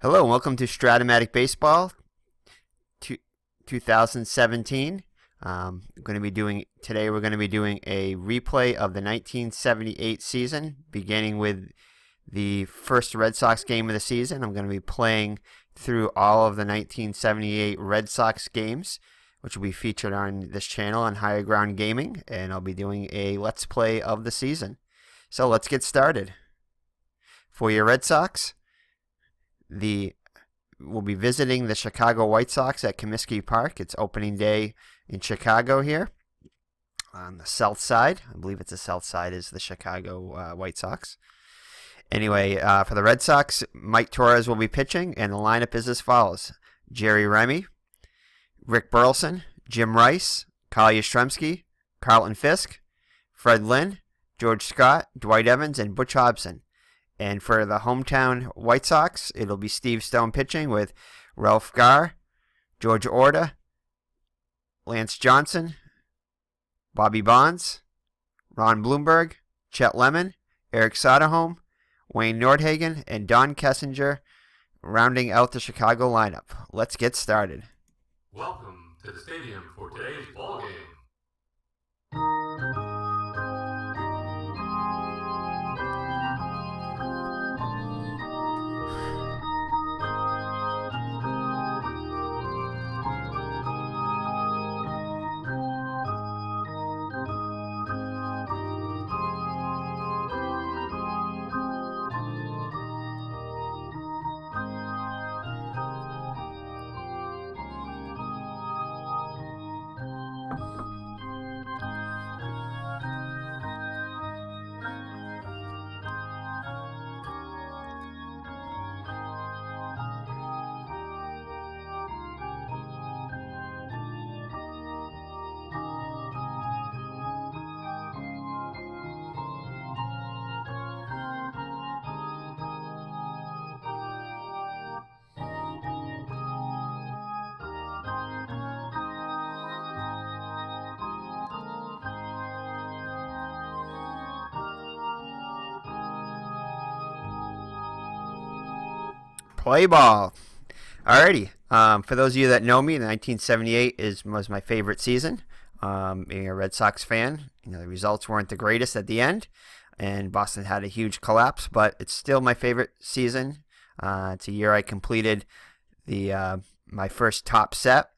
Hello, and welcome to Strat-o-Matic Baseball 2017. We're going to be doing a replay of the 1978 season, beginning with the first Red Sox game of the season. I'm going to be playing through all of the 1978 Red Sox games, which will be featured on this channel on Higher Ground Gaming, and I'll be doing a Let's Play of the season. So let's get started. For your Red Sox, we'll be visiting the Chicago White Sox at Comiskey Park. It's opening day in Chicago here on the south side. I believe it's the south side is the Chicago White Sox. Anyway, for the Red Sox, Mike Torres will be pitching, and the lineup is as follows: Jerry Remy, Rick Burleson, Jim Rice, Kyle Yastrzemski, Carlton Fisk, Fred Lynn, George Scott, Dwight Evans, and Butch Hobson. And for the hometown White Sox, it'll be Steve Stone pitching with Ralph Garr, George Orta, Lance Johnson, Bobby Bonds, Ron Blomberg, Chet Lemon, Eric Soderholm, Wayne Nordhagen, and Don Kessinger rounding out the Chicago lineup. Let's get started. Welcome to the stadium for today's ball game. Play ball. Alrighty. For those of you that know me, 1978 was my favorite season. Being a Red Sox fan, the results weren't the greatest at the end, and Boston had a huge collapse. But it's still my favorite season. It's a year I completed my first top set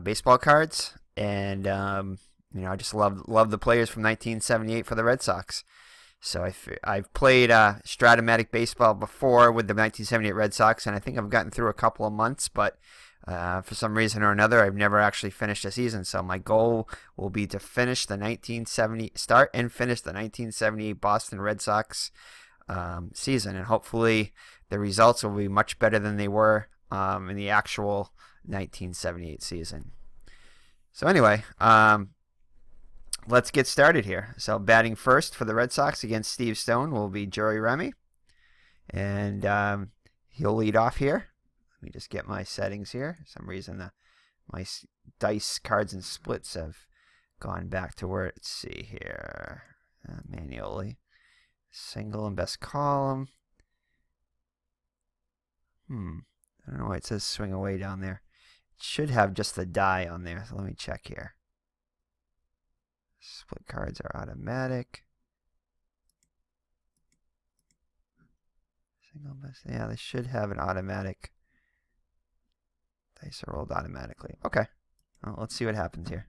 baseball cards, and I just love the players from 1978 for the Red Sox. So I've played Strat-o-Matic Baseball before with the 1978 Red Sox, and I think I've gotten through a couple of months, but for some reason or another, I've never actually finished a season. So my goal will be to start and finish the 1978 Boston Red Sox season, and hopefully the results will be much better than they were in the actual 1978 season. So anyway, let's get started here. So batting first for the Red Sox against Steve Stone will be Jerry Remy. And he'll lead off here. Let me just get my settings here. For some reason, my dice, cards, and splits have gone back to where, let's see here, manually. Single and best column. I don't know why it says swing away down there. It should have just the die on there. So let me check here. Split cards are automatic. Single best. Yeah, they should have an automatic. Dice are rolled automatically. Okay. Well, let's see what happens here.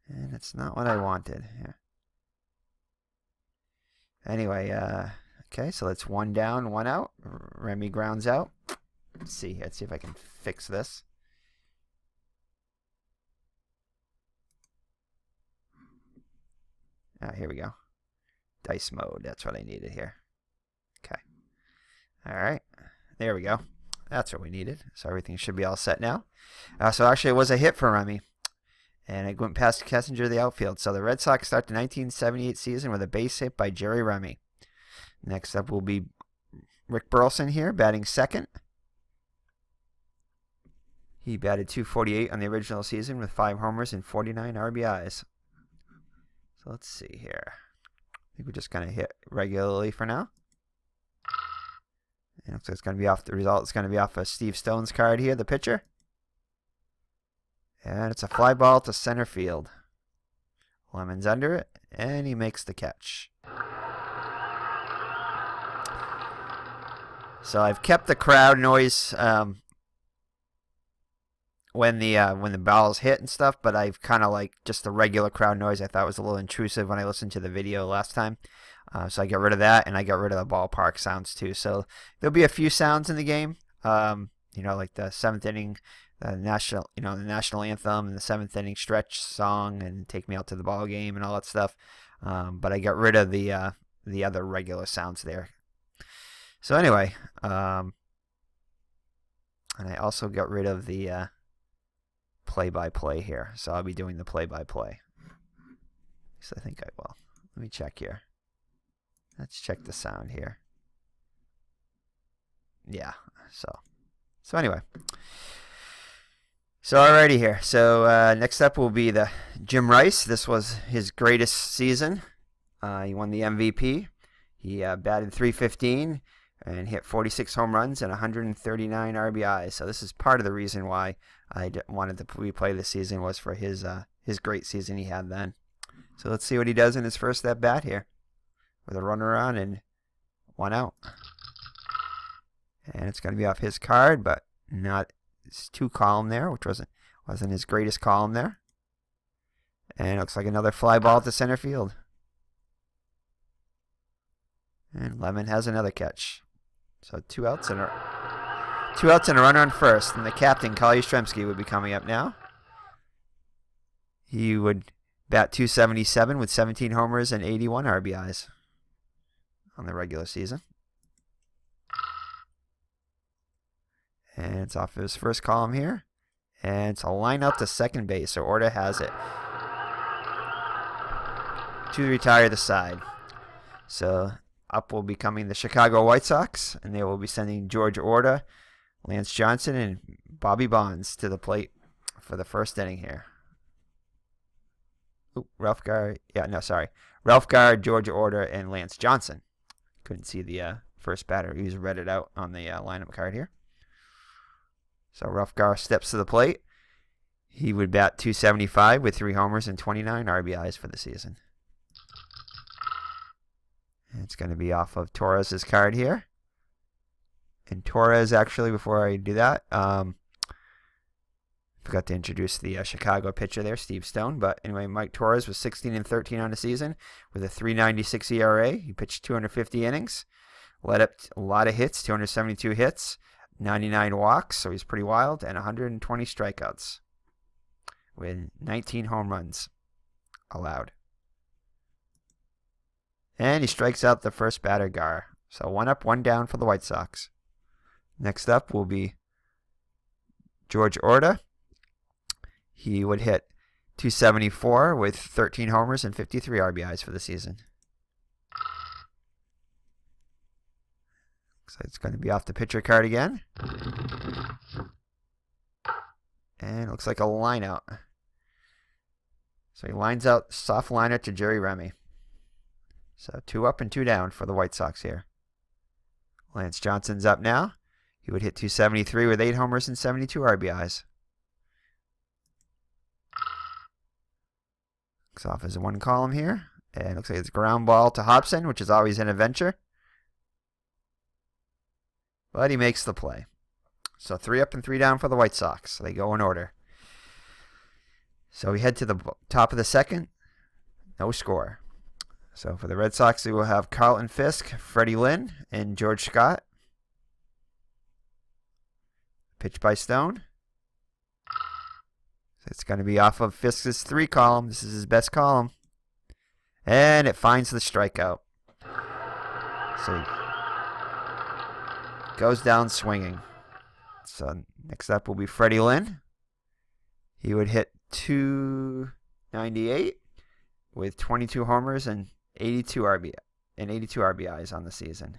And it's not what I wanted here. Anyway, okay, so that's one down, one out. Remy grounds out. Let's see here. Let's see if I can fix this. Here we go. Dice mode. That's what I needed here. Okay. All right. There we go. That's what we needed. So everything should be all set now. So actually, it was a hit for Remy. And it went past Kessinger of the outfield. So the Red Sox start the 1978 season with a base hit by Jerry Remy. Next up will be Rick Burleson here, batting second. He batted .248 on the original season with 5 homers and 49 RBIs. So let's see here. think we're just going to hit regularly for now. And looks like it's going to be off the result. It's going to be off of Steve Stone's card here, the pitcher. And it's a fly ball to center field. Lemon's under it, and he makes the catch. So I've kept the crowd noise when the balls hit and stuff, but I've kind of like just the regular crowd noise I thought was a little intrusive when I listened to the video last time. So I got rid of that, and I got rid of the ballpark sounds too. So there'll be a few sounds in the game, like the seventh inning, the national anthem, and the seventh inning stretch song, and Take Me Out to the Ball Game, and all that stuff. But I got rid of the other regular sounds there. So anyway, and I also got rid of the play-by-play here. So I'll be doing the play-by-play. So I think I will. Let me check here. Let's check the sound here. Yeah. So anyway. So alrighty here. So next up will be the Jim Rice. This was his greatest season. He won the MVP. He batted .315 and hit 46 home runs and 139 RBIs. So this is part of the reason why I wanted to replay this season, was for his great season he had then. So let's see what he does in his first at bat here, with a runner on and 1 out. And it's going to be off his card, but not his 2 column there, which wasn't his greatest column there. And it looks like another fly ball to center field. And Lemon has another catch. So 2 outs and a runner on first. And the captain, Kyle Yastrzemski, would be coming up now. He would bat .277 with 17 homers and 81 RBIs on the regular season. And it's off his first column here. And it's a line out to second base. So Orta has it to retire the side. So up will be coming the Chicago White Sox, and they will be sending George Orta, Lance Johnson, and Bobby Bonds to the plate for the first inning here. Ralph Garr, George Orta, and Lance Johnson. Couldn't see the first batter. He was read it out on the lineup card here. So Ralph Garr steps to the plate. He would bat .275 with 3 homers and 29 RBIs for the season. And it's going to be off of Torres' card here. And Torres, actually, before I do that, forgot to introduce the Chicago pitcher there, Steve Stone. But anyway, Mike Torres was 16-13 on the season with a .396 ERA. He pitched 250 innings, led up a lot of hits, 272 hits, 99 walks, so he's pretty wild, and 120 strikeouts with 19 home runs allowed. And he strikes out the first batter, Garr. So 1 up, 1 down for the White Sox. Next up will be George Orta. He would hit .274 with 13 homers and 53 RBIs for the season. Looks like it's going to be off the pitcher card again. And it looks like a line out. So he lines out, soft liner to Jerry Remy. So 2 up and 2 down for the White Sox here. Lance Johnson's up now. He would hit .273 with 8 homers and 72 RBIs. Looks off as 1 column here. And looks like it's ground ball to Hobson, which is always an adventure. But he makes the play. So 3 up and 3 down for the White Sox. They go in order. So we head to the top of the second. No score. So for the Red Sox, we will have Carlton Fisk, Freddie Lynn, and George Scott. Pitch by Stone. So it's going to be off of Fisk's 3 column. This is his best column. And it finds the strikeout. So he goes down swinging. So next up will be Freddie Lynn. He would hit .298 with 22 homers and 82 RBIs on the season.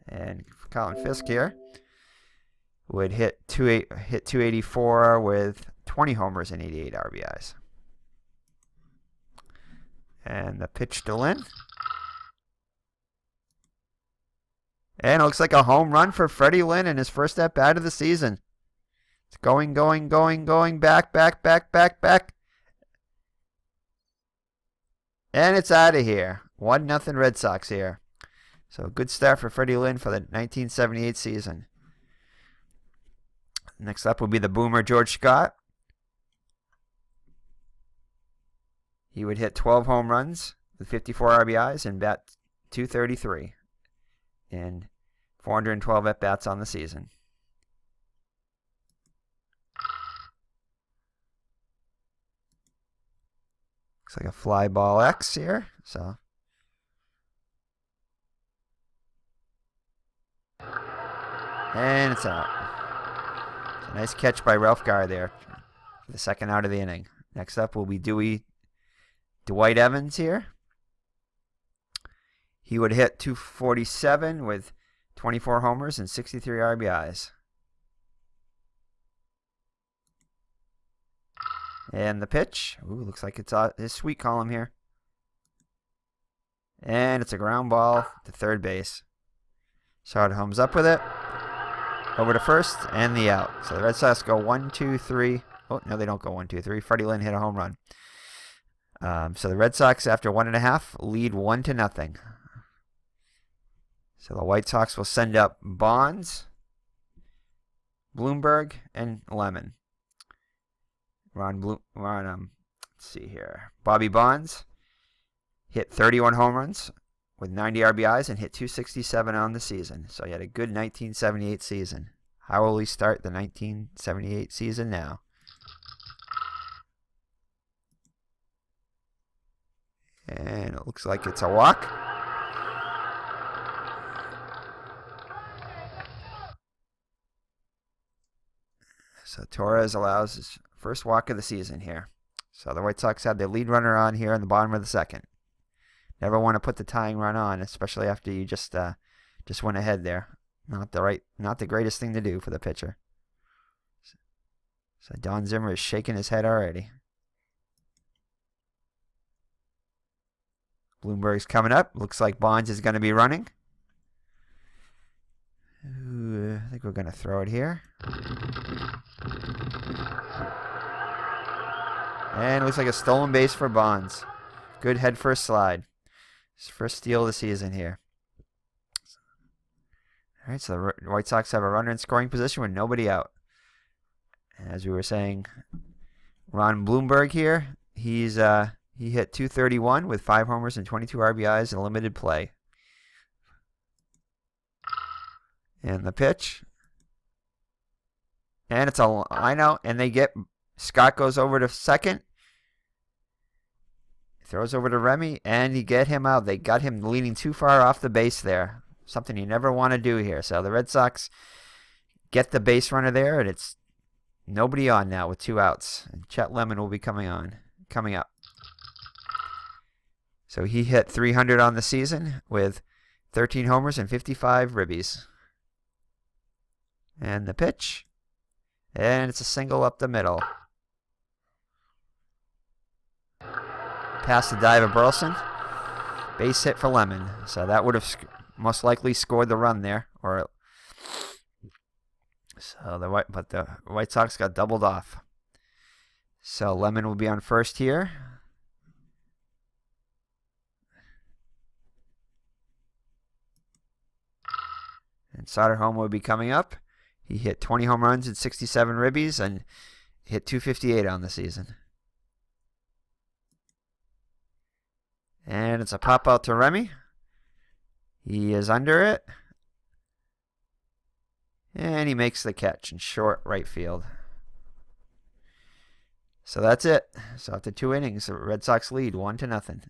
And Carlton Fisk here would hit .284 with 20 homers and 88 RBIs. And the pitch to Lynn. And it looks like a home run for Freddie Lynn in his first at bat of the season. It's going, back. And it's out of here. 1-0 Red Sox here. So good start for Freddie Lynn for the 1978 season. Next up will be the boomer George Scott. He would hit 12 home runs with 54 RBIs and bat .233 and 412 at-bats on the season. Looks like a fly ball X here. So and it's out. It's a nice catch by Ralph Garr there for the second out of the inning. Next up will be Dwight Evans here. He would hit .247 with 24 homers and 63 RBIs. And the pitch. Ooh, looks like it's his sweet column here. And it's a ground ball to third base. Soderholm's up with it. Over to first and the out. So the Red Sox go 1-2-3. Oh, no, they don't go 1-2-3. Freddie Lynn hit a home run. So the Red Sox, after 1.5, lead 1-0. So the White Sox will send up Bonds, Bloomberg, and Lemon. Let's see here. Bobby Bonds hit 31 home runs with 90 RBIs and hit .267 on the season. So he had a good 1978 season. How will he start the 1978 season now? And it looks like it's a walk. So Torres allows his first walk of the season here. So the White Sox have their lead runner on here in the bottom of the second. Never want to put the tying run on, especially after you just went ahead there. Not the greatest thing to do for the pitcher. So Don Zimmer is shaking his head already. Bloomberg's coming up. Looks like Bonds is going to be running. Ooh, I think we're going to throw it here. And it looks like a stolen base for Bonds. Good head first slide. His first steal of the season here. All right, so the White Sox have a runner in scoring position with nobody out. And as we were saying, Ron Bloomberg here, he hit .231 with 5 homers and 22 RBIs in limited play. And the pitch. And it's a line out, and Scott goes over to second. Throws over to Remy, and you get him out. They got him leaning too far off the base there. Something you never want to do here. So the Red Sox get the base runner there, and it's nobody on now with 2 outs. And Chet Lemon will be coming up. So he hit .300 on the season with 13 homers and 55 ribbies. And the pitch. And it's a single up the middle. Past the dive of Burleson. Base hit for Lemon. So that would have most likely scored the run there. But the White Sox got doubled off. So Lemon will be on first here. And Soderholm will be coming up. He hit 20 home runs and 67 ribbies and hit .258 on the season. And it's a pop out to Remy. He is under it. And he makes the catch in short right field. So that's it. So after 2 innings, the Red Sox lead 1-0.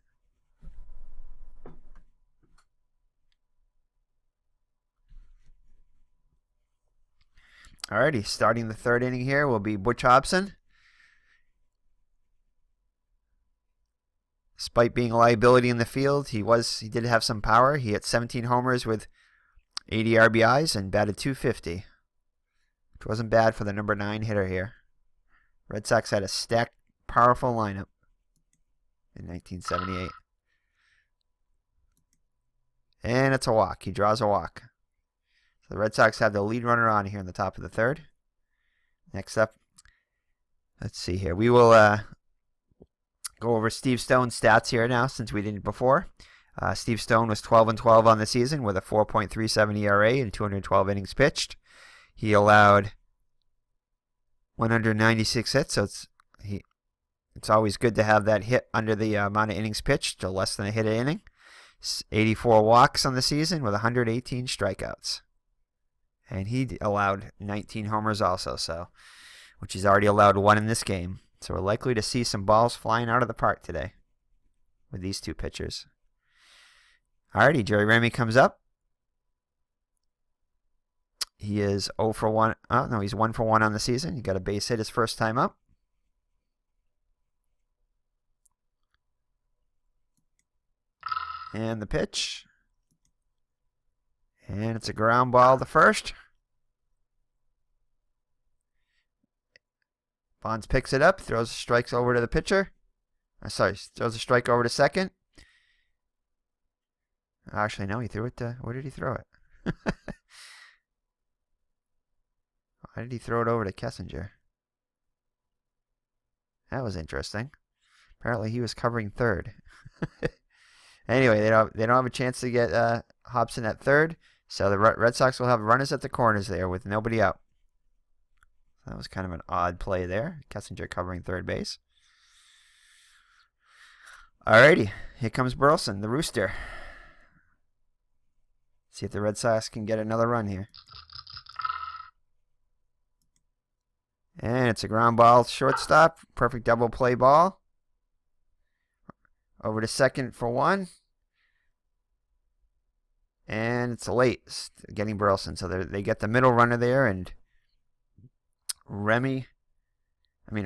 Alrighty, starting the third inning here will be Butch Hobson. Despite being a liability in the field, he did have some power. He hit 17 homers with 80 RBIs and batted .250, which wasn't bad for the number 9 hitter here. Red Sox had a stacked, powerful lineup in 1978. And it's a walk. He draws a walk. So the Red Sox have the lead runner on here in the top of the third. Next up, let's see here. We will go over Steve Stone's stats here now since we didn't before. Steve Stone was 12-12 on the season with a 4.37 ERA and 212 innings pitched. He allowed 196 hits, so it's always good to have that hit under the amount of innings pitched, to less than a hit an inning. 84 walks on the season with 118 strikeouts. And he allowed 19 homers also, which he's already allowed one in this game. So we're likely to see some balls flying out of the park today with these two pitchers. Alrighty, Jerry Remy comes up. He is 0 for 1. Oh, no, he's 1 for 1 on the season. He got a base hit his first time up. And the pitch. And it's a ground ball to first. Bonds picks it up, throws strikes over to the pitcher. Throws a strike over to second. Actually, no, he threw it to... Where did he throw it? Why did he throw it over to Kessinger? That was interesting. Apparently, he was covering third. Anyway, they don't have a chance to get Hobson at third, so the Red Sox will have runners at the corners there with nobody out. That was kind of an odd play there. Kessinger covering third base. Alrighty, here comes Burleson, the Rooster. See if the Red Sox can get another run here. And it's a ground ball, shortstop. Perfect double play ball. Over to second for one. And it's late, getting Burleson. So they get the middle runner there, and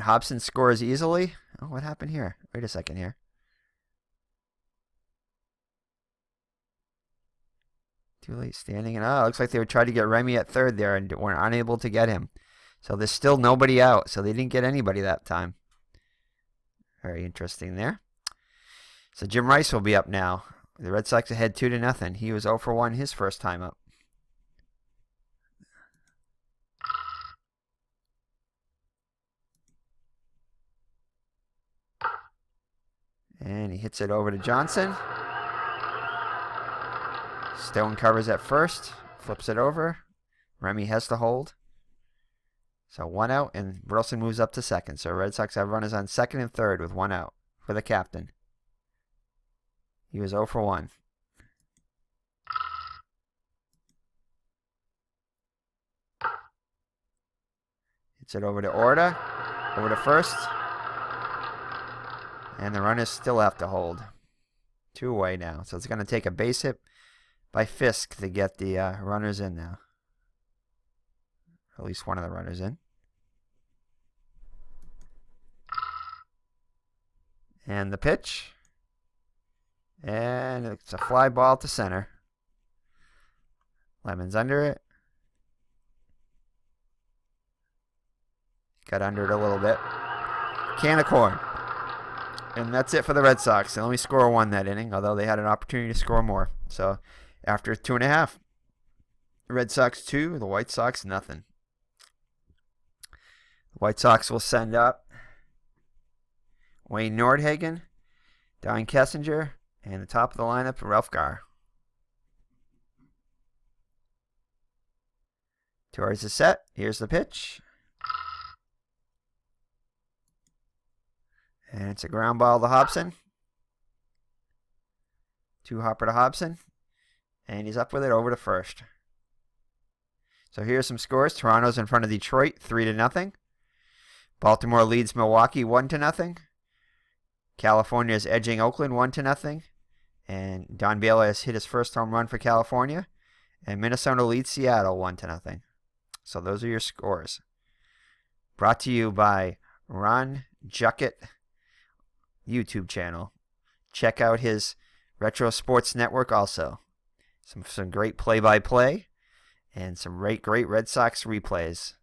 Hobson scores easily. Oh, what happened here? Wait a second here. Too late standing. And it looks like they would try to get Remy at third there and were unable to get him. So there's still nobody out. So they didn't get anybody that time. Very interesting there. So Jim Rice will be up now. The Red Sox ahead 2-0. He was 0 for 1 his first time up. And he hits it over to Johnson. Stone covers at first. Flips it over. Remy has to hold. So 1 out, and Burleson moves up to second. So Red Sox have runners on second and third with 1 out for the captain. He was 0 for 1. Hits it over to Orta. Over to first. And the runners still have to hold. 2 away now. So it's going to take a base hit by Fisk to get the runners in now. At least one of the runners in. And the pitch. And it's a fly ball to center. Lemon's under it. Got under it a little bit. Can of corn. And that's it for the Red Sox. They only score 1 that inning, although they had an opportunity to score more. So after 2.5, the Red Sox 2, the White Sox nothing. The White Sox will send up Wayne Nordhagen, Don Kessinger, and the top of the lineup, Ralph Garr. Torres is set. Here's the pitch. And it's a ground ball to Hobson. 2-hopper to Hobson. And he's up with it over to first. So here's some scores. Toronto's in front of Detroit, 3-0. Baltimore leads Milwaukee 1-0. California is edging Oakland 1-0. And Don Baylor has hit his first home run for California. And Minnesota leads Seattle 1-0. So those are your scores. Brought to you by Ron Juckett YouTube channel. Check out his Retro Sports Network also. Some great play-by-play and some great Red Sox replays,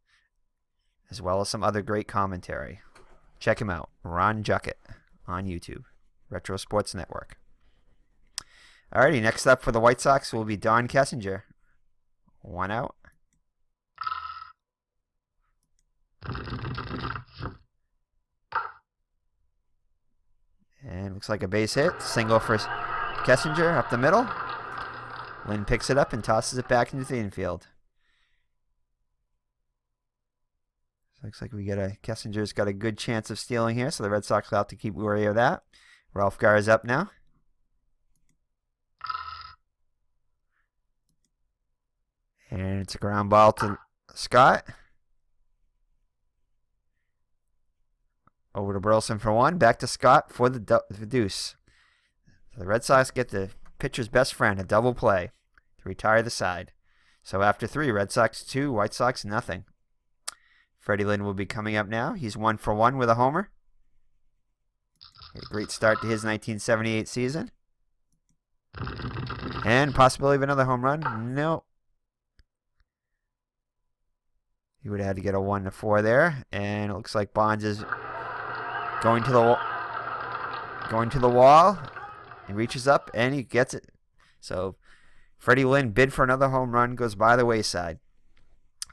as well as some other great commentary. Check him out, Ron Juckett on YouTube, Retro Sports Network. Alrighty, next up for the White Sox will be Don Kessinger. 1 out. And looks like a base hit. Single for Kessinger up the middle. Lynn picks it up and tosses it back into the infield. Looks like Kessinger's got a good chance of stealing here, so the Red Sox will have to keep wary of that. Ralph Garr is up now. And it's a ground ball to Scott. Over to Burleson for 1. Back to Scott for the deuce. The Red Sox get the pitcher's best friend, a double play, to retire the side. So after 3, Red Sox 2, White Sox nothing. Freddie Lynn will be coming up now. He's 1 for 1 with a homer. A great start to his 1978 season. And possibility of another home run? No. He would have had to get a 1-4 there. And it looks like Bonds is going to the wall. He reaches up and he gets it. So Freddie Lynn bid for another home run, goes by the wayside.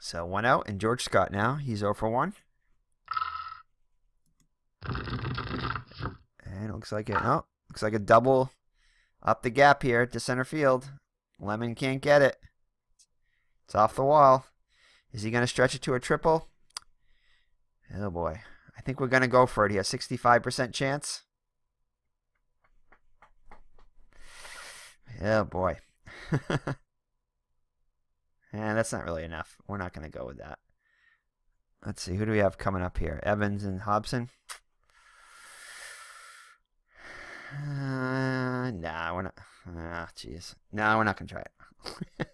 So 1 out, and George Scott now. He's 0 for 1. And it looks like a double up the gap here to center field. Lemon can't get it. It's off the wall. Is he going to stretch it to a triple? Oh boy. I think we're going to go for it here. 65% chance. Oh boy. And that's not really enough. We're not going to go with that. Let's see. Who do we have coming up here? Evans and Hobson. Nah, we're not. Jeez. No, we're not going to try it.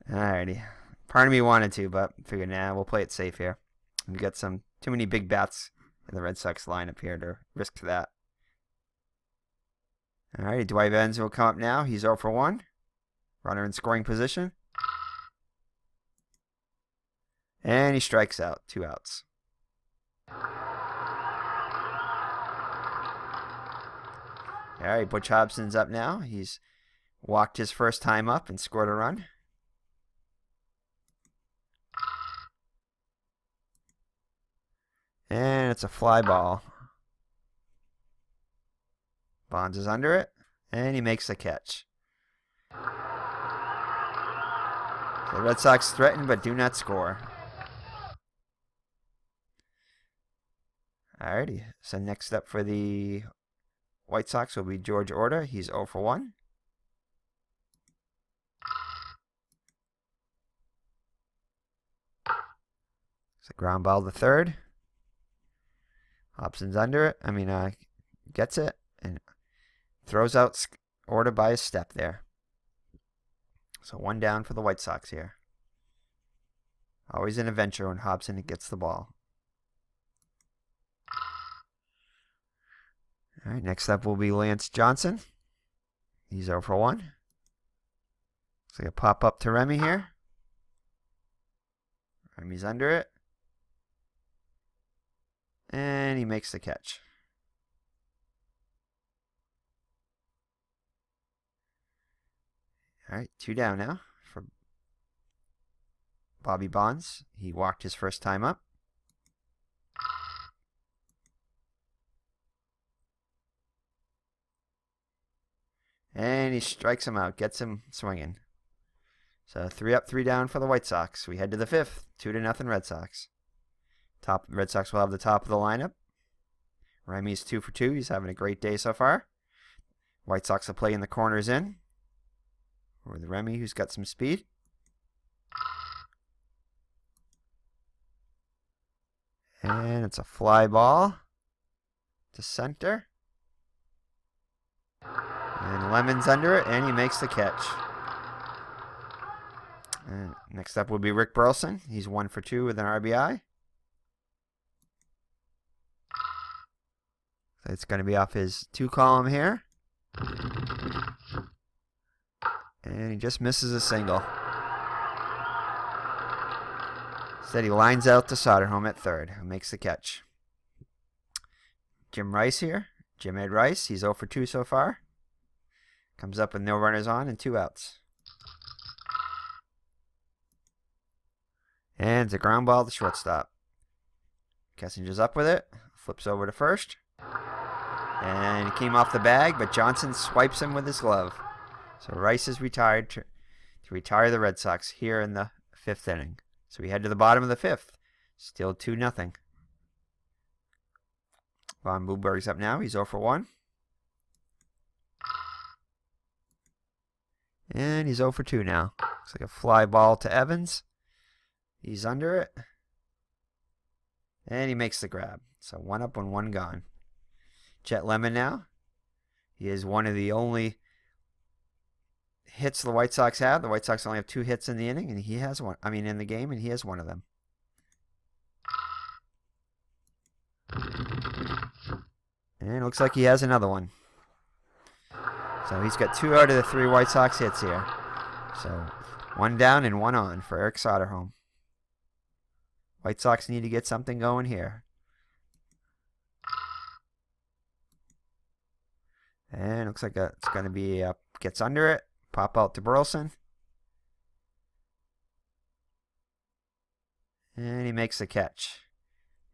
Alrighty. Part of me wanted to, but figured, we'll play it safe here. We've got too many big bats in the Red Sox lineup here to risk that. Alrighty. Dwight Evans will come up now. He's 0 for 1. Runner in scoring position. And he strikes out. 2 outs. All right, Butch Hobson's up now. He's walked his first time up and scored a run. And it's a fly ball. Bonds is under it, and he makes the catch. The Red Sox threaten but do not score. Alrighty, so next up for the White Sox will be George Order. He's 0 for 1. It's a ground ball to third. Hobson's under it. Gets it and throws out Order by a step there. So 1 down for the White Sox here. Always an adventure when Hobson gets the ball. All right, next up will be Lance Johnson. He's 0 for 1. Looks like a pop up to Remy here. Remy's under it. And he makes the catch. All right, 2 down now for Bobby Bonds. He walked his first time up. And he strikes him out, gets him swinging. So 3 up, 3 down for the White Sox. We head to the 5th, 2-0 Red Sox. Red Sox will have the top of the lineup. Remy's 2 for 2. He's having a great day so far. White Sox will play in the corners in. With Remy, who's got some speed. And it's a fly ball to center. And Lemon's under it, and he makes the catch. And next up will be Rick Burleson. He's 1 for 2 with an RBI. So it's going to be off his 2 column here. And he just misses a single. Instead, he lines out to Soderholm at third, who makes the catch. Jim Rice here. Jim Ed Rice. He's 0 for 2 so far. Comes up with no runners on and 2 outs. And it's a ground ball to shortstop. Kessinger's up with it. Flips over to first. And he came off the bag, but Johnson swipes him with his glove. So Rice is retired to retire the Red Sox here in the 5th inning. So we head to the bottom of the 5th. Still 2-0. Von Blueberg's up now. He's 0 for 1. And he's 0 for 2 now. Looks like a fly ball to Evans. He's under it. And he makes the grab. So 1 up and 1 gone. Jet Lemon now. He is one of the only hits the White Sox have. The White Sox only have 2 hits in the inning, and he has one. In the game, and he has one of them. And it looks like he has another one. So he's got 2 out of the 3 White Sox hits here. So 1 down and 1 on for Eric Soderholm. White Sox need to get something going here. And it looks like it's going to be gets under it. Pop out to Burleson. And he makes the catch.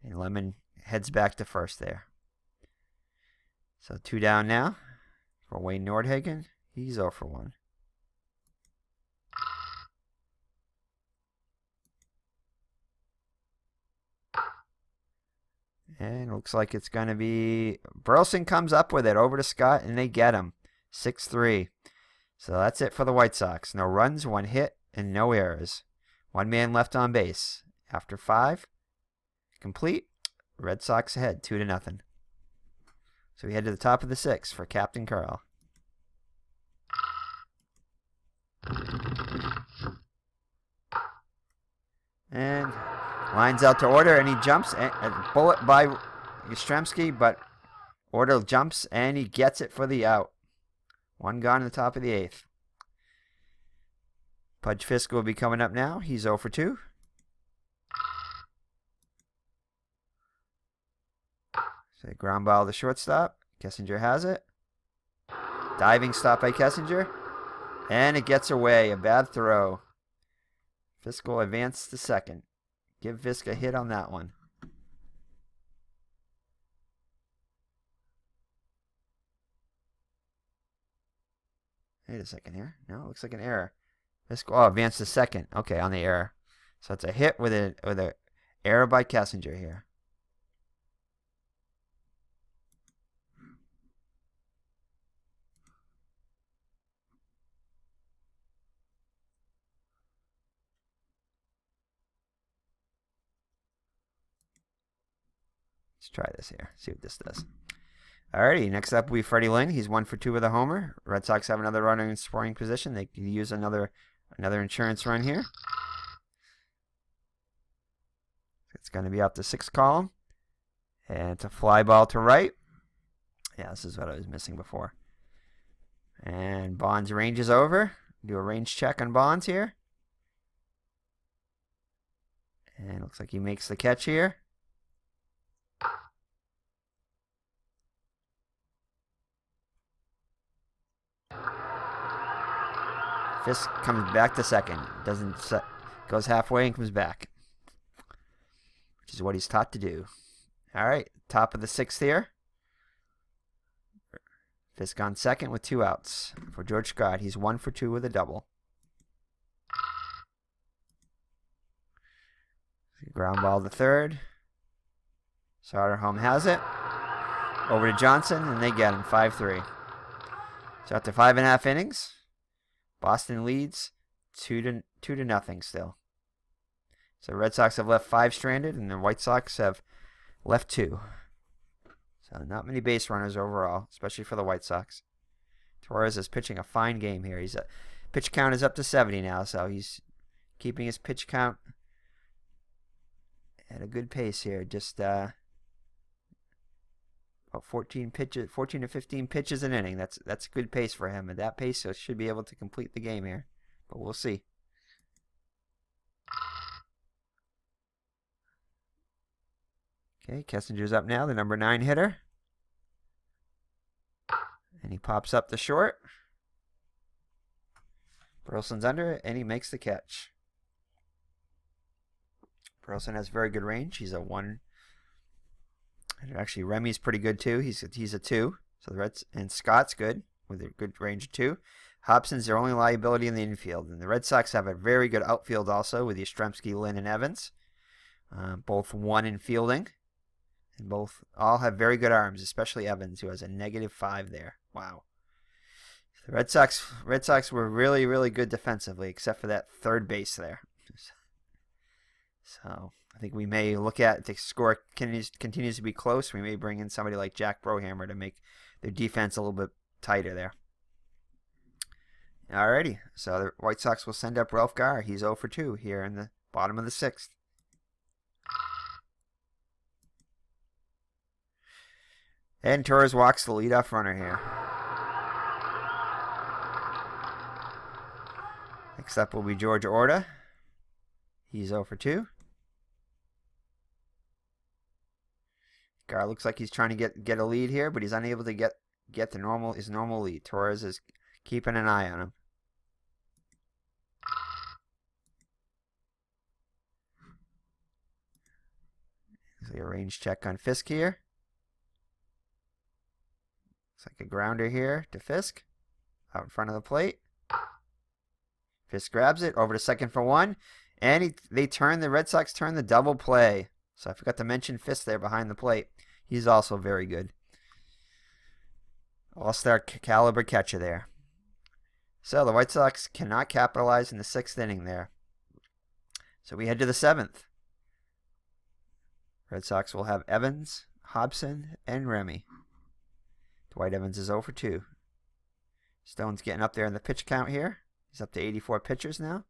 And Lemon heads back to first there. So 2 down now for Wayne Nordhagen. He's 0 for 1. And it looks like it's going to be Burleson comes up with it over to Scott, and they get him. 6-3. So that's it for the White Sox. No runs, 1 hit, and no errors. 1 man left on base. After 5, complete. Red Sox ahead, 2-0. So we head to the top of the 6th for Captain Carl. And lines out to order, and he jumps. A bullet by Yastrzemski, but order jumps, and he gets it for the out. 1 gone in the top of the 8th. Pudge Fisk will be coming up now. He's 0 for 2. So ground ball to shortstop. Kessinger has it. Diving stop by Kessinger. And it gets away. A bad throw. Fisk will advance to second. Give Fisk a hit on that one. Wait a second here. No, it looks like an error. Fisk advance to second. Okay, on the error. So it's a hit with a error by Kessinger here. Let's try this here. See what this does. Alrighty, next up will be Freddie Lynn. He's 1 for 2 with a homer. Red Sox have another runner in scoring position. They can use another insurance run here. It's going to be up the 6th column. And it's a fly ball to right. Yeah, this is what I was missing before. And Bonds ranges over. Do a range check on Bonds here. And looks like he makes the catch here. Fisk comes back to second. Goes halfway and comes back, which is what he's taught to do. All right, top of the 6th here. Fisk on second with 2 outs for George Scott. He's 1 for 2 with a double. Ground ball to third. Soderholm has it. Over to Johnson, and they get him 5-3. So after 5.5 innings, Boston leads 2-0 still. So the Red Sox have left 5 stranded, and the White Sox have left 2. So not many base runners overall, especially for the White Sox. Torres is pitching a fine game here. Pitch count is up to 70 now, so he's keeping his pitch count at a good pace here. Just about 14 to 15 pitches an inning. That's a good pace for him. At that pace, he should be able to complete the game here. But we'll see. Okay, Kessinger's up now, the number 9 hitter. And he pops up the short. Burleson's under it, and he makes the catch. Burleson has very good range. He's a 1. And actually, Remy's pretty good too. He's a 2. So the Reds and Scott's good with a good range of 2. Hobson's their only liability in the infield. And the Red Sox have a very good outfield also with Yastrzemski, Lynn, and Evans. Both 1 in fielding. And both all have very good arms, especially Evans, who has a -5 there. Wow. The Red Sox were really, really good defensively, except for that third base there. So I think we may look at, if the score continues to be close, we may bring in somebody like Jack Brohammer to make their defense a little bit tighter there. Alrighty, so the White Sox will send up Ralph Garr. He's 0 for 2 here in the bottom of the 6th. And Torres walks the leadoff runner here. Next up will be George Orta. He's 0 for 2. Garr looks like he's trying to get a lead here, but he's unable to get his normal lead. Torres is keeping an eye on him. There's a range check on Fisk here. Looks like a grounder here to Fisk. Out in front of the plate. Fisk grabs it over to second for 1. And the Red Sox turn the double play. So I forgot to mention Fisk there behind the plate. He's also very good. All-star caliber catcher there. So the White Sox cannot capitalize in the 6th inning there. So we head to the 7th. Red Sox will have Evans, Hobson, and Remy. Dwight Evans is 0 for 2. Stone's getting up there in the pitch count here. He's up to 84 pitchers now.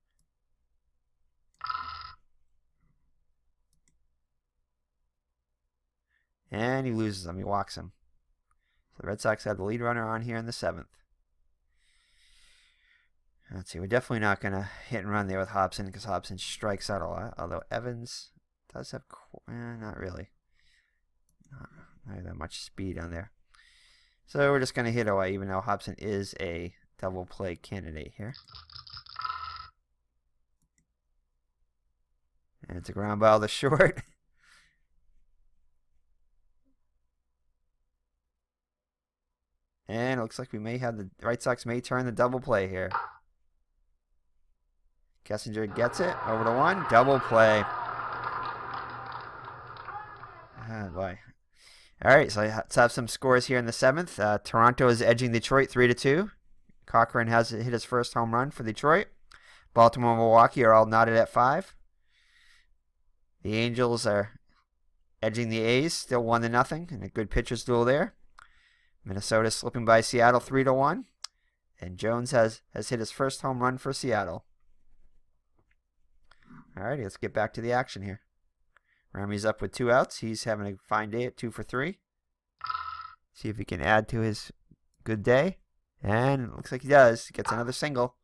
And he loses them. He walks him. So the Red Sox have the lead runner on here in the 7th. Let's see. We're definitely not going to hit and run there with Hobson because Hobson strikes out a lot. Although Evans does have... not really. Not that much speed on there. So we're just going to hit away, even though Hobson is a double play candidate here. And it's a ground ball to short. And it looks like we may have the White Sox may turn the double play here. Kessinger gets it over to 1. Double play. Oh boy. All right, so let's have some scores here in the 7th. Toronto is edging Detroit 3-2. Cochran has hit his first home run for Detroit. Baltimore and Milwaukee are all knotted at 5. The Angels are edging the A's, still 1-0, and a good pitcher's duel there. Minnesota slipping by Seattle 3-1. And Jones has hit his first home run for Seattle. All righty, let's get back to the action here. Remy's up with 2 outs. He's having a fine day at 2 for 3. See if he can add to his good day. And it looks like he does. He gets another single.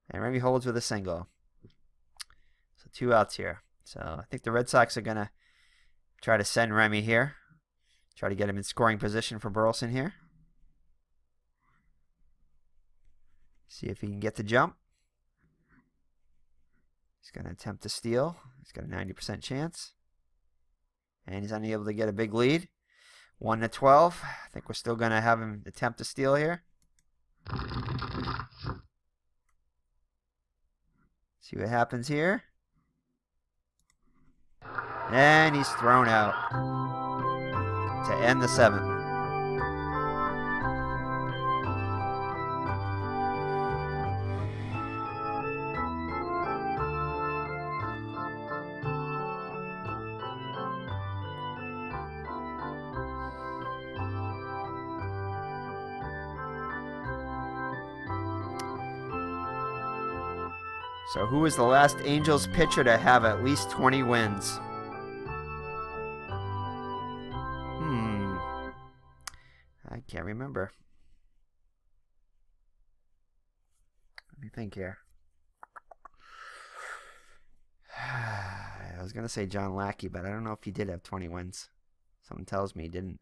And Remy holds with a single. So 2 outs here. So I think the Red Sox are going to try to send Remy here. Try to get him in scoring position for Burleson here. See if he can get the jump. He's going to attempt to steal. He's got a 90% chance. And he's unable to get a big lead. 1-12. I think we're still going to have him attempt to steal here. See what happens here. And he's thrown out to end the 7th. So who is the last Angels pitcher to have at least 20 wins? I can't remember. Let me think here. I was going to say John Lackey, but I don't know if he did have 20 wins. Something tells me he didn't.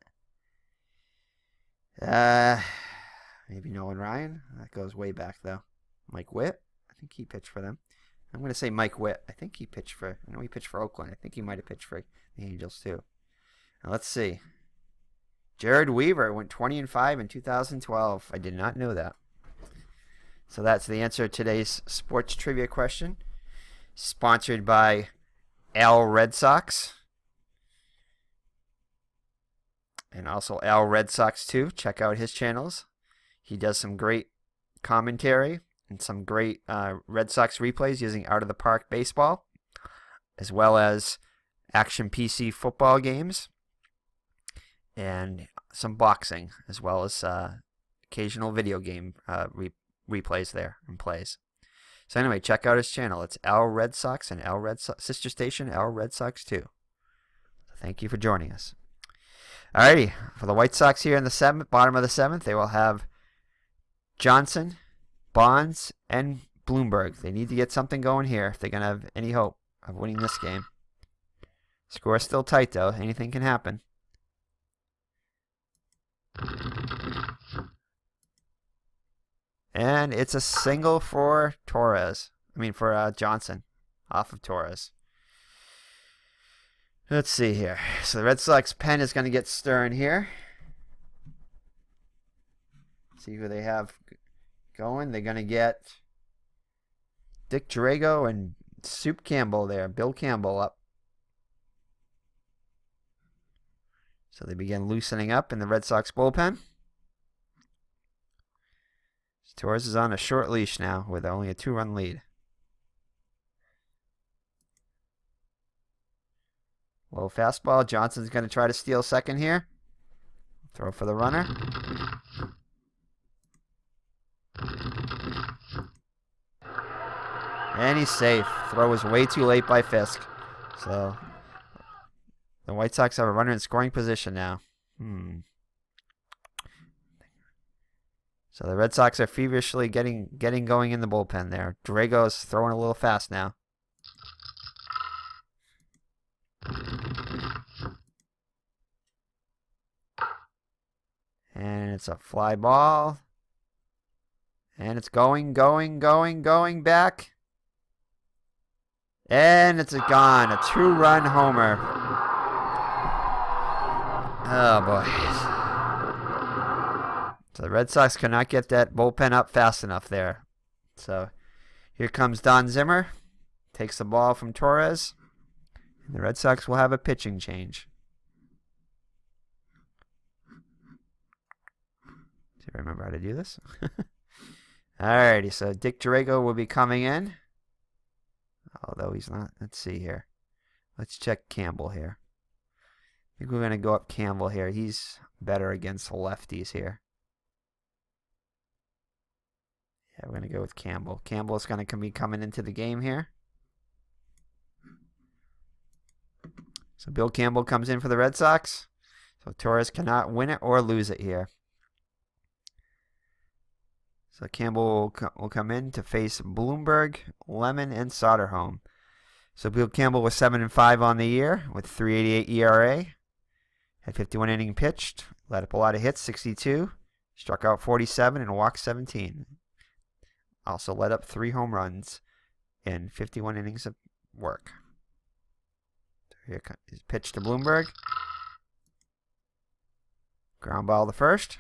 Maybe Nolan Ryan. That goes way back, though. Mike Witt. I think he pitched for them. I'm going to say Mike Witt. I think he pitched for, I know he pitched for Oakland. I think he might have pitched for the Angels too. Now let's see. Jared Weaver went 20-5 in 2012. I did not know that. So that's the answer to today's sports trivia question. Sponsored by Al Red Sox. And also Al Red Sox too. Check out his channels. He does some great commentary and some great Red Sox replays using Out of the Park Baseball, as well as Action PC football games, and some boxing, as well as occasional video game replays there and plays. So anyway, check out his channel. It's Al Red Sox and Al Red Sox sister station Al Red Sox 2. So thank you for joining us. Alrighty, for the White Sox here in the bottom of the seventh, they will have Johnson, Bonds, and Bloomberg. They need to get something going here if they're going to have any hope of winning this game. Score is still tight, though. Anything can happen. And it's a single for Johnson, off of Torres. Let's see here. So the Red Sox pen is going to get stirring here. See who they have going. They're going to get Dick Drago and Soup Campbell there. Bill Campbell up. So they begin loosening up in the Red Sox bullpen. Torres is on a short leash now with only a 2-run lead. Low fastball. Johnson's going to try to steal second here. Throw for the runner. And he's safe. Throw was way too late by Fisk. So the White Sox have a runner in scoring position now. So the Red Sox are feverishly getting going in the bullpen there. Drago's throwing a little fast now. And it's a fly ball. And it's going back. And it's gone. A 2-run homer. Oh, boy. So the Red Sox cannot get that bullpen up fast enough there. So here comes Don Zimmer. Takes the ball from Torres. And the Red Sox will have a pitching change. See if I remember how to do this. Alrighty, so Dick Drago will be coming in. Although he's not. Let's see here. Let's check Campbell here. I think we're going to go up Campbell here. He's better against the lefties here. Yeah, we're going to go with Campbell. Campbell's going to be coming into the game here. So Bill Campbell comes in for the Red Sox. So Torres cannot win it or lose it here. So Campbell will come in to face Bloomberg, Lemon, and Soderholm. So Bill Campbell was 7-5 on the year with 3.88 ERA. Had 51 innings pitched. Let up a lot of hits, 62. Struck out 47 and walked 17. Also let up 3 home runs in 51 innings of work. Here is pitch to Bloomberg. Ground ball to first.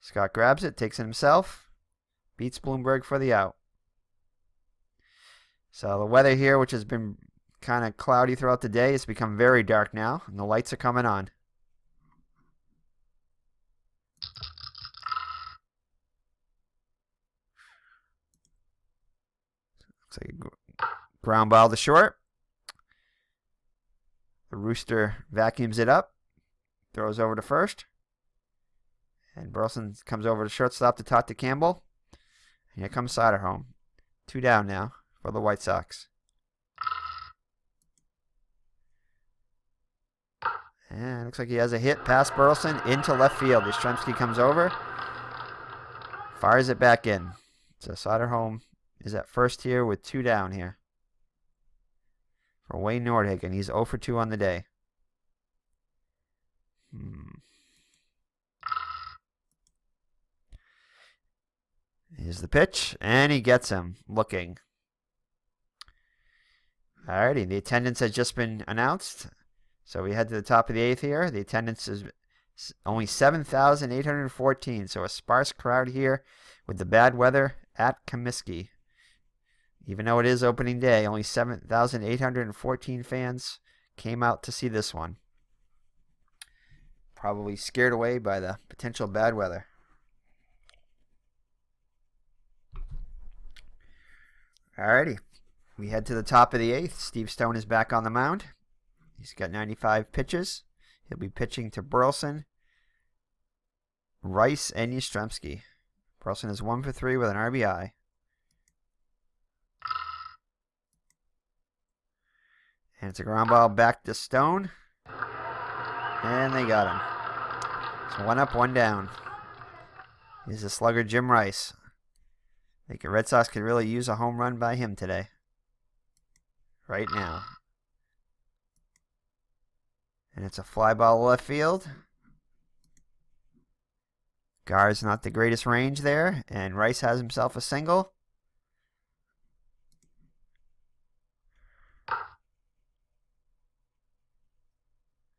Scott grabs it, takes it himself, beats Bloomberg for the out. So the weather here, which has been kind of cloudy throughout the day, has become very dark now, and the lights are coming on. Looks like a ground ball to short. The Rooster vacuums it up, throws over to first. And Burleson comes over to shortstop to talk to Campbell. And here comes Soderholm. 2 down now for the White Sox. And looks like he has a hit past Burleson into left field. Yastrzemski comes over. Fires it back in. So Soderholm is at first here with 2 down here. For Wayne Nordhagen. He's 0 for 2 on the day. Here's the pitch, and he gets him looking. Alrighty, the attendance has just been announced. So we head to the top of the 8th here. The attendance is only 7,814, so a sparse crowd here with the bad weather at Comiskey. Even though it is opening day, only 7,814 fans came out to see this one. Probably scared away by the potential bad weather. Alrighty, we head to the top of the 8th. Steve Stone is back on the mound. He's got 95 pitches. He'll be pitching to Burleson, Rice, and Yastrzemski. Burleson is 1 for 3 with an RBI. And it's a ground ball back to Stone. And they got him. So 1 up, 1 down. Here's the slugger, Jim Rice. I think the Red Sox could really use a home run by him today. Right now. And it's a fly ball left field. Gar's not the greatest range there. And Rice has himself a single.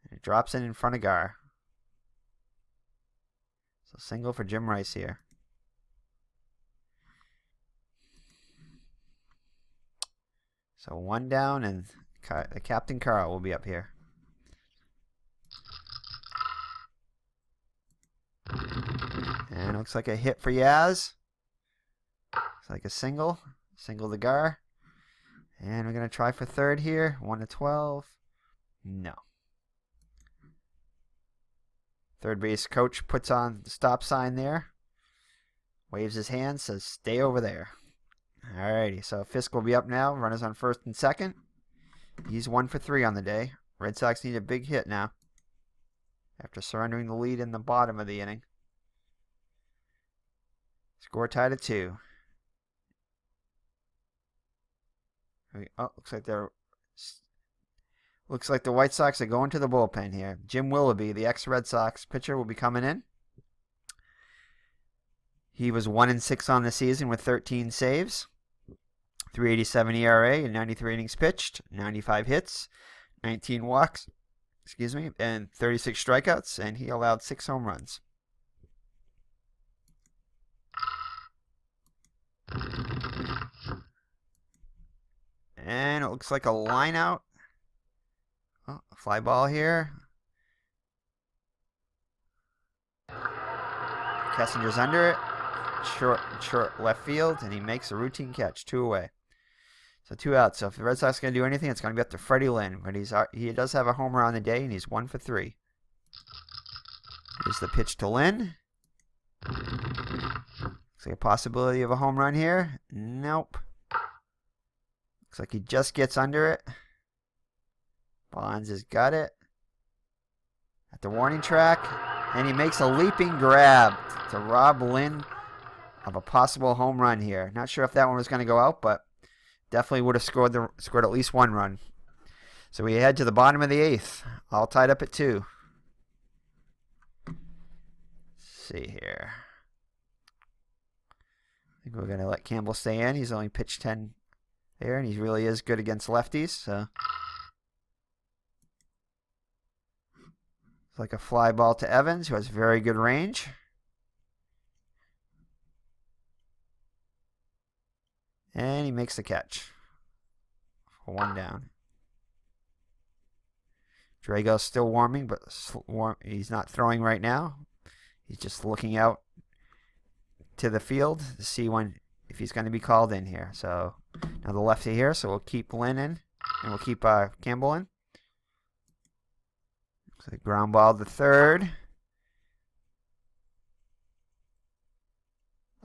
And it drops in front of Gar. So single for Jim Rice here. So 1 down, and the Captain Carl will be up here. And it looks like a hit for Yaz. Looks like a single. Single to Gar. And we're going to try for third here. 1 to 12. No. Third base coach puts on the stop sign there. Waves his hand, says stay over there. Alrighty, so Fisk will be up now. Runners on first and second. He's 1 for 3 on the day. Red Sox need a big hit now, after surrendering the lead in the bottom of the inning. Score tied at 2. Oh, looks like the White Sox are going to the bullpen here. Jim Willoughby, the ex-Red Sox pitcher, will be coming in. He was 1-6 on the season with 13 saves, 3.87 ERA, and 93 innings pitched, 95 hits, 19 walks, and 36 strikeouts, and he allowed 6 home runs. And it looks like a line out. Oh, a fly ball here. Kessinger's under it. Short left field, and he makes a routine catch. 2 away. So 2 outs. So if the Red Sox are going to do anything, it's going to be up to Freddie Lynn. But he does have a homer on the day, and he's 1 for 3. Here's the pitch to Lynn. Looks like a possibility of a home run here. Nope. Looks like he just gets under it. Bonds has got it at the warning track, and he makes a leaping grab to rob Lynn of a possible home run here. Not sure if that one was going to go out, but definitely would have scored at least 1 run. So we head to the bottom of the 8th, all tied up at 2. Let's see here. I think we're going to let Campbell stay in. He's only pitched 10 there, and he really is good against lefties. So it's like a fly ball to Evans, who has very good range. And he makes the catch for 1 down. Drago's still warming, but he's not throwing right now. He's just looking out to the field to see if he's going to be called in here. So now the lefty here, so we'll keep Lynn in, and we'll keep Campbell in. So the ground ball to third.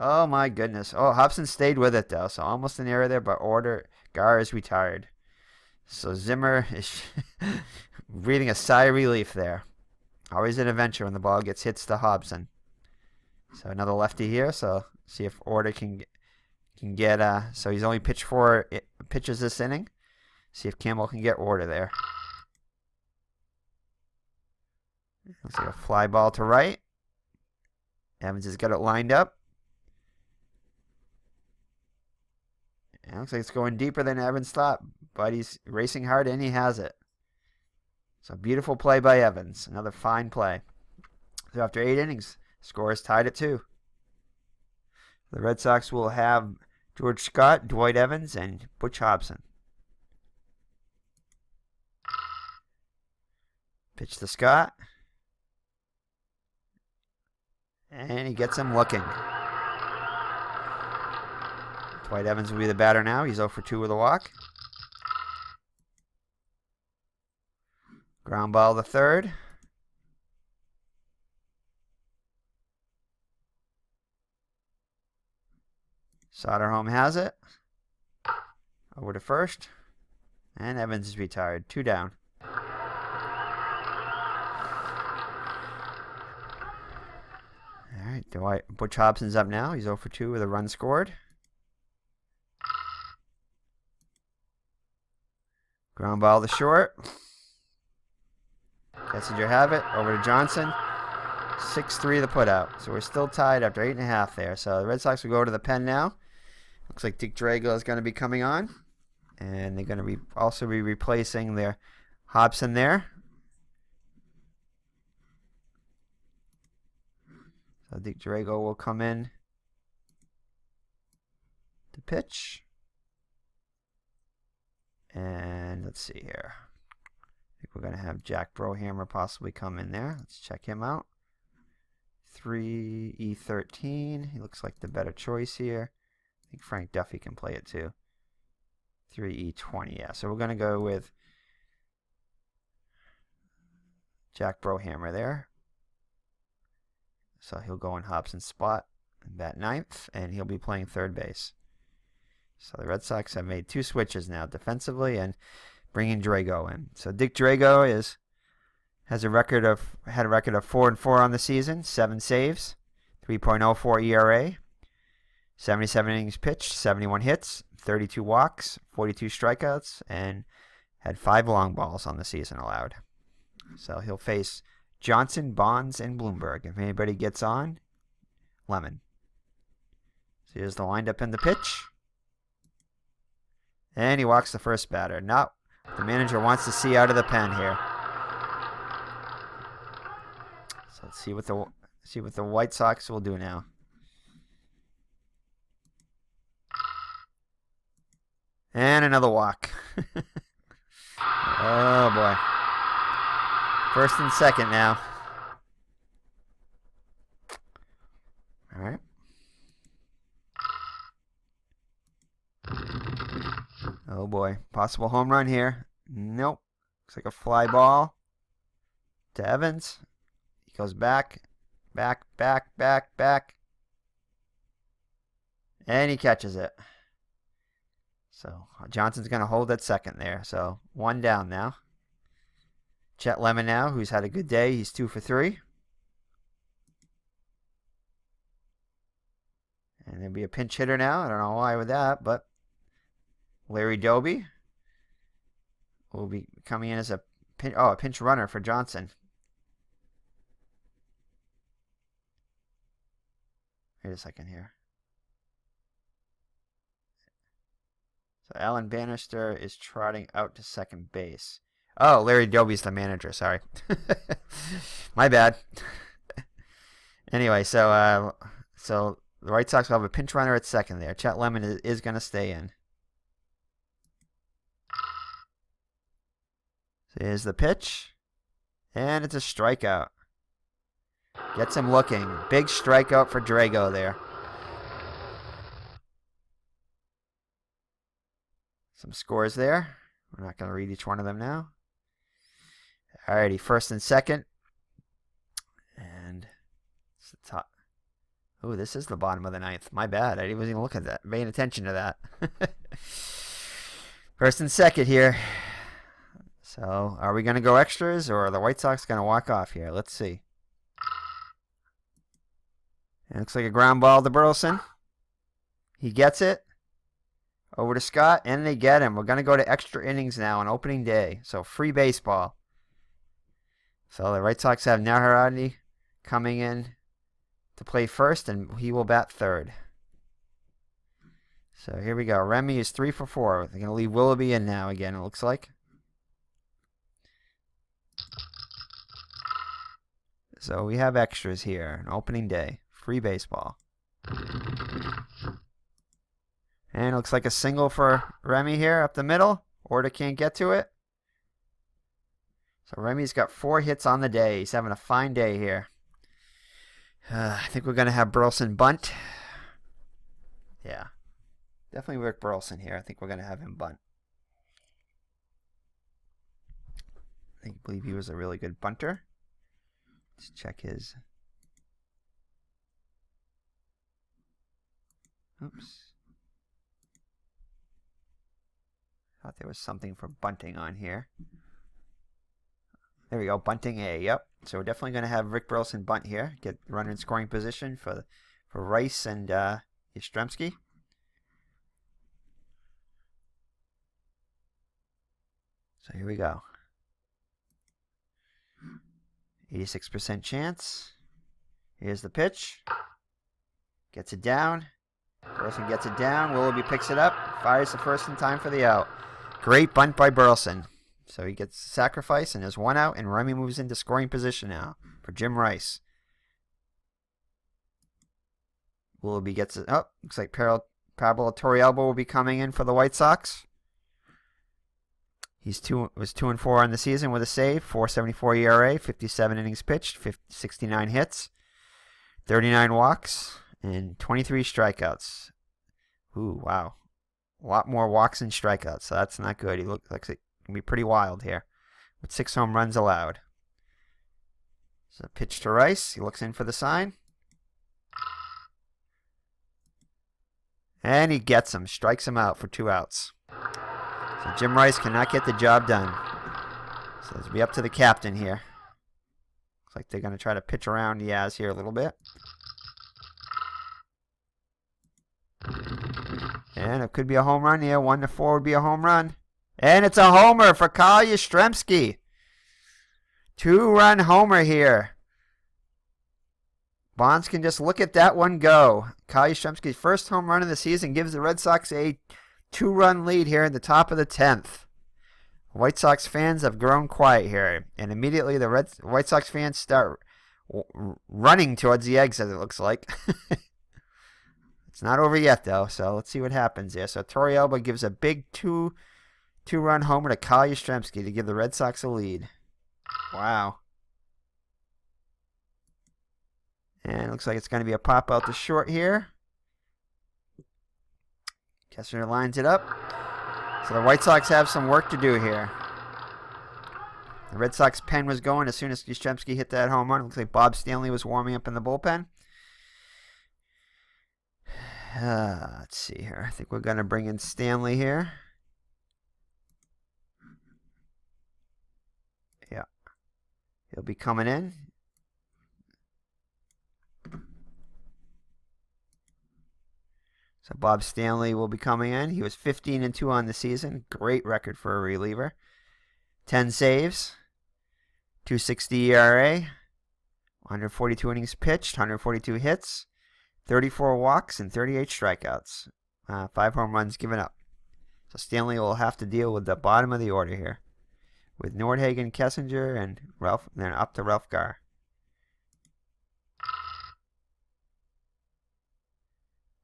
Oh my goodness. Oh, Hobson stayed with it though, so almost an error there, but Gar is retired. So Zimmer is breathing a sigh of relief there. Always an adventure when the ball gets hits to Hobson. So another lefty here, so see if Order can get so he's only pitched 4 pitches this inning. See if Campbell can get Order there. Looks like a fly ball to right. Evans has got it lined up. It looks like it's going deeper than Evans thought, but he's racing hard and he has it. So beautiful play by Evans. Another fine play. So after 8 innings, score is tied at 2. The Red Sox will have George Scott, Dwight Evans, and Butch Hobson. Pitch to Scott. And he gets him looking. Dwight Evans will be the batter now. He's 0 for 2 with a walk. Ground ball to third. Soderholm has it. Over to first. And Evans is retired. 2 down. All right, Butch Hobson's up now. He's 0 for 2 with a run scored. Ground ball to short. Kessinger have it. Over to Johnson. 6-3 the putout. So we're still tied after 8.5 there. So the Red Sox will go to the pen now. Looks like Dick Drago is going to be coming on. And they're going to also be replacing their Hobson there. So Dick Drago will come in to pitch. And let's see here. I think we're going to have Jack Brohammer possibly come in there. Let's check him out. 3E13. He looks like the better choice here. I think Frank Duffy can play it too. 3E20. Yeah, so we're going to go with Jack Brohammer there. So he'll go in Hobson's spot and bat 9th, and he'll be playing third base. So the Red Sox have made 2 switches now defensively and bringing Drago in. So Dick Drago had a record of 4-4 on the season, 7 saves, 3.04 ERA, 77 innings pitched, 71 hits, 32 walks, 42 strikeouts, and had 5 long balls on the season allowed. So he'll face Johnson, Bonds, and Bloomberg. If anybody gets on, Lemon. So here's the windup and the pitch. And he walks the first batter. Not the manager wants to see out of the pen here. So let's see what the White Sox will do now. And another walk. Oh boy. First and second now. All right. Oh boy. Possible home run here. Nope. Looks like a fly ball to Evans. He goes back. And he catches it. So Johnson's going to hold at second there. So 1 down now. Chet Lemon now, who's had a good day. He's 2 for 3. And there'll be a pinch hitter now. I don't know why with that, but Larry Doby will be coming in as a pinch runner for Johnson. Wait a second here. So Alan Bannister is trotting out to second base. Oh, Larry Doby's the manager. Sorry. My bad. Anyway, so the White Sox will have a pinch runner at second there. Chet Lemon is going to stay in. So here's the pitch. And it's a strikeout. Gets him looking. Big strikeout for Drago there. Some scores there. We're not going to read each one of them now. Alrighty, first and second. And it's the top. Oh, this is the bottom of the 9th. My bad. I wasn't even looking at that. Paying attention to that. First and second here. So, are we going to go extras or are the White Sox going to walk off here? Let's see. It looks like a ground ball to Burleson. He gets it. Over to Scott, and they get him. We're going to go to extra innings now on opening day. So, free baseball. So, the White Sox have Naharadi coming in to play first, and he will bat third. So here we go. Remy is 3 for 4. They're going to leave Willoughby in now again, it looks like. So we have extras here. An opening day. Free baseball. And it looks like a single for Remy here up the middle. Orta can't get to it. So Remy's got 4 hits on the day. He's having a fine day here. I think we're going to have Burleson bunt. Yeah. Definitely Rick Burleson here. I think we're going to have him bunt. I believe he was a really good bunter. Let's check his. Oops. Thought there was something for bunting on here. There we go. Bunting A. Yep. So we're definitely going to have Rick Burleson bunt here. Get runner in scoring position for Rice and Yastrzemski. So here we go. 86% chance. Here's the pitch. Gets it down. Burleson gets it down. Willoughby picks it up. Fires the first in time for the out. Great bunt by Burleson. So he gets sacrifice and there's 1 out, and Remy moves into scoring position now for Jim Rice. Willoughby gets it up. Looks like Pablo Torrealba will be coming in for the White Sox. He was 2 and 4 on the season with a save, 4.74 ERA, 57 innings pitched, 69 hits, 39 walks, and 23 strikeouts. Ooh, wow. A lot more walks than strikeouts, so that's not good. He looks like it can be pretty wild here with 6 home runs allowed. So pitch to Rice. He looks in for the sign. And he gets him, strikes him out for 2 outs. So Jim Rice cannot get the job done. So it'll be up to the captain here. Looks like they're going to try to pitch around Yaz here a little bit. And it could be a home run here. 1-4 would be a home run. And it's a homer for Kyle Yastrzemski. 2-run homer here. Bonds can just look at that one go. Kyle Yastrzemski's first home run of the season gives the Red Sox a 2-run lead here in the top of the 10th. White Sox fans have grown quiet here, and immediately the White Sox fans start running towards the exit, it looks like. It's not over yet, though, so let's see what happens here. So Torrealba gives a big two-run homer to Kyle Yastrzemski to give the Red Sox a lead. Wow. And it looks like it's going to be a pop out to short here. Kessler lines it up. So the White Sox have some work to do here. The Red Sox pen was going as soon as Yastrzemski hit that home run. It looks like Bob Stanley was warming up in the bullpen. Let's see here. I think we're going to bring in Stanley here. Yeah. He'll be coming in. So Bob Stanley will be coming in. He was 15-2 on the season. Great record for a reliever. 10 saves. 2.60 ERA. 142 innings pitched. 142 hits. 34 walks and 38 strikeouts. 5 home runs given up. So Stanley will have to deal with the bottom of the order here. With Nordhagen, Kessinger, and Ralph, and then up to Ralph Garr.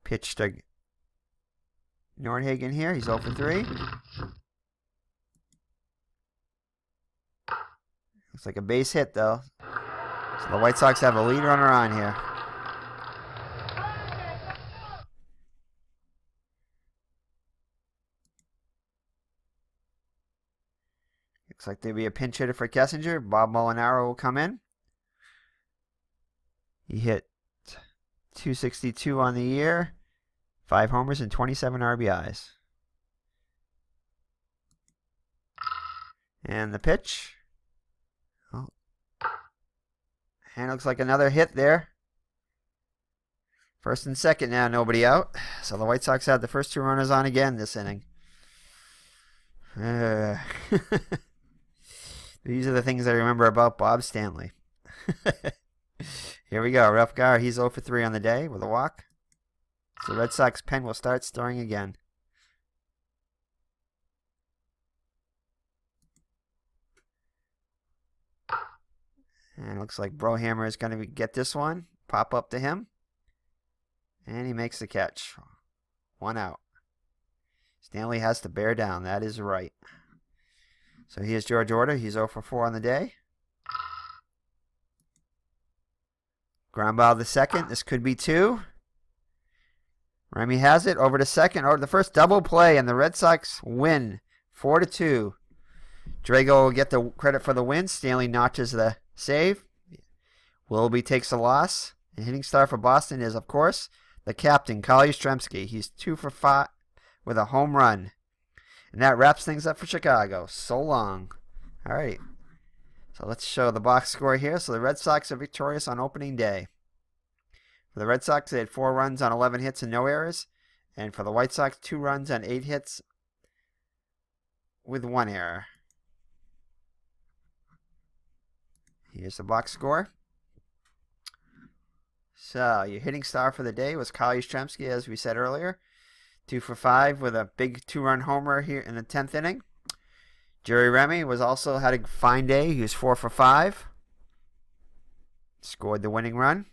Pitch to Nordhagen here. He's 0 for 3. Looks like a base hit, though. So the White Sox have a lead runner on here. Looks like there'll be a pinch hitter for Kessinger. Bob Molinaro will come in. He hit 262 on the year. 5 homers and 27 RBIs. And the pitch. Oh. And it looks like another hit there. First and second now, nobody out. So the White Sox have the first 2 runners on again this inning. These are the things I remember about Bob Stanley. Here we go. Ralph Garr, he's 0 for 3 on the day with a walk. So the Red Sox pen will start stirring again. And it looks like Brohammer is going to get this one. Pop up to him. And he makes the catch. 1 out. Stanley has to bear down. That is right. So here's George Order. He's 0 for 4 on the day. Ground ball to second. This could be 2. Remy has it over to second. Over the first double play, and the Red Sox win 4-2. Drago will get the credit for the win. Stanley notches the save. Willoughby takes the loss. The hitting star for Boston is, of course, the captain, Kyle Yastrzemski. He's 2 for 5 with a home run. And that wraps things up for Chicago. So long. All right. So let's show the box score here. So the Red Sox are victorious on opening day. For the Red Sox, they had 4 runs on 11 hits and no errors. And for the White Sox, 2 runs on 8 hits with 1 error. Here's the box score. So your hitting star for the day was Kyle Yastrzemski, as we said earlier. 2 for 5 with a big 2-run homer here in the 10th inning. Jerry Remy also had a fine day. He was 4 for 5. Scored the winning run.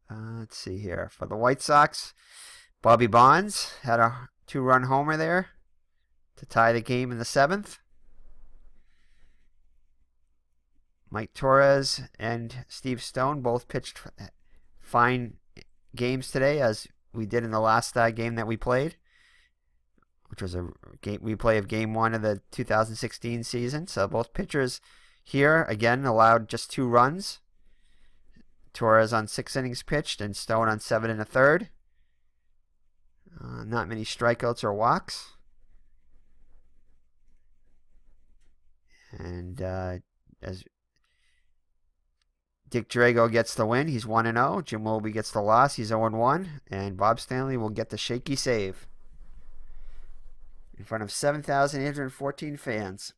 Let's see here. For the White Sox, Bobby Bonds had a 2-run homer there to tie the game in the 7th. Mike Torres and Steve Stone both pitched fine games today, as we did in the last game that we played, which was a replay of Game 1 of the 2016 season. So both pitchers here, again, allowed just 2 runs. Torres on 6 innings pitched and Stone on 7 1/3. Not many strikeouts or walks. And as Dick Drago gets the win, he's 1-0. Jim Willoughby gets the loss, he's 0-1. And Bob Stanley will get the shaky save in front of 7,814 fans.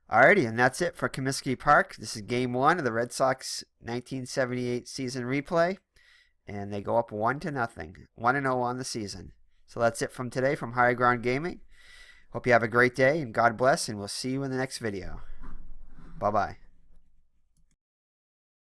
Alrighty, and that's it for Comiskey Park. This is Game 1 of the Red Sox 1978 season replay. And they go up 1-0. 1-0 on the season. So that's it from today from High Ground Gaming. Hope you have a great day, and God bless, and we'll see you in the next video. Bye-bye.